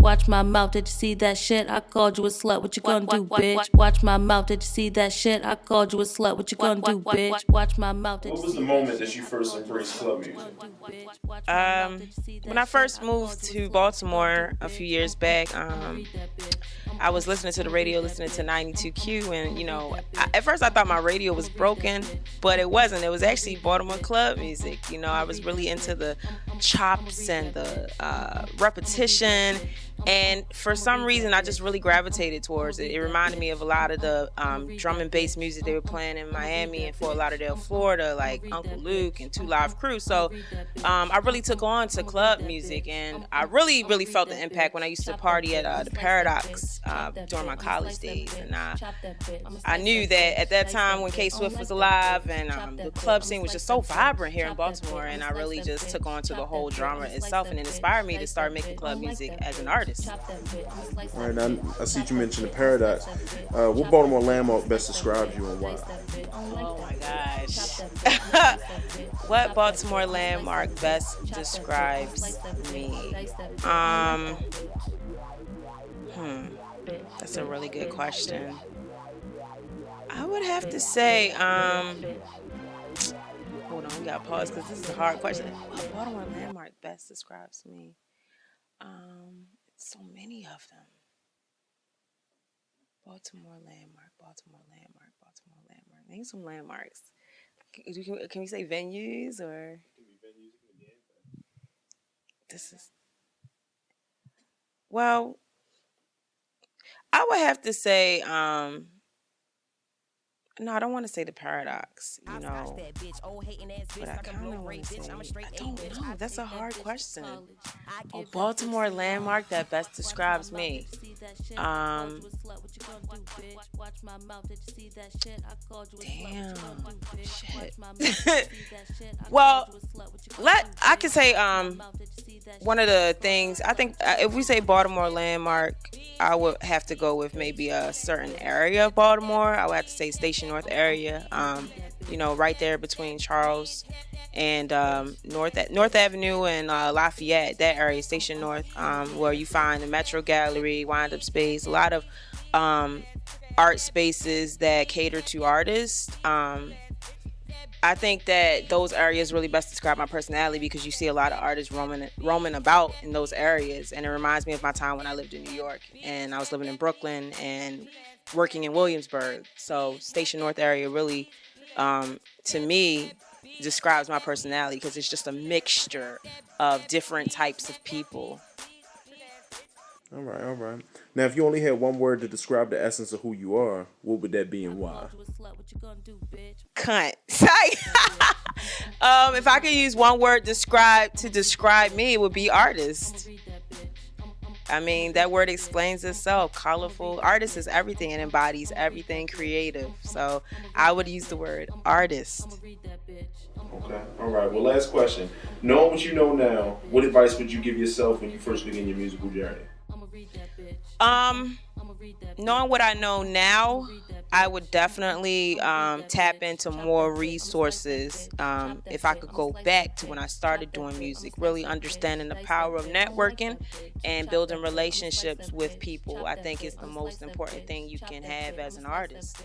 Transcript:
Watch my mouth, did you see that shit? I called you a slut, what you gonna do, bitch? Watch my mouth, did you see that shit? I called you a slut, what you gonna do, bitch? Watch my mouth, did What you was the see that moment that shit? you I first called you a embraced slut, club what you music? gonna do, bitch? Watch my mouth, did you see When that I shit? first I moved called you a to slut, what you gonna Baltimore do, a few bitch? years back, I'ma read that bitch. I was listening to the radio, listening to 92Q, and at first I thought my radio was broken, but it wasn't. It was actually Baltimore club music. I was really into the chops and the repetition, and for some reason I just really gravitated towards it. It reminded me of a lot of the drum and bass music they were playing in Miami and Fort Lauderdale, Florida, like Uncle Luke and Two Live Crew. So I really took on to club music, and I really, really felt the impact when I used to party at the Paradox during my college days. And I knew that at that time when K Swift was alive and the club scene was just so vibrant here in Baltimore, and I really just took on to the whole genre itself, and it inspired me to start making club music as an artist. All right, now I see you mentioned the Paradox. What Baltimore landmark best describes you and why? Oh my gosh. What Baltimore landmark best describes me? Um, hmm, that's a really good question. I would have to say, hold on, we got to pause because this is a hard question. What Baltimore landmark best describes me? So many of them. Baltimore landmark, Baltimore landmark, Baltimore landmark. Name some landmarks. Can we say venues or this is well, I would have to say, no, I don't want to say the paradox, but I kind of want to say, I don't know. That's a hard question. A Baltimore landmark that best describes me. Um, damn, shit. Well, I could say one of the things I think if we say Baltimore landmark, I would have to go with maybe a certain area of Baltimore. I would have to say Station North area. Right there between Charles and North Avenue and Lafayette, that area, Station North, where you find the Metro Gallery, Wind Up Space, a lot of art spaces that cater to artists. I think that those areas really best describe my personality because you see a lot of artists roaming about in those areas, and it reminds me of my time when I lived in New York and I was living in Brooklyn and working in Williamsburg. So Station North area really, to me, describes my personality because it's just a mixture of different types of people. All right, all right. Now, if you only had one word to describe the essence of who you are, what would that be and why? Cunt. If I could use one word to describe me, it would be artist. I mean, that word explains itself. Colorful. Artist is everything and embodies everything creative. So I would use the word artist. Okay, all right. Well, last question. Knowing what you know now, what advice would you give yourself when you first begin your musical journey? Um, Knowing what I know now, I would definitely tap into more resources. If I could go back to when I started doing music, really understanding the power of networking and building relationships with people, I think is the most important thing you can have as an artist.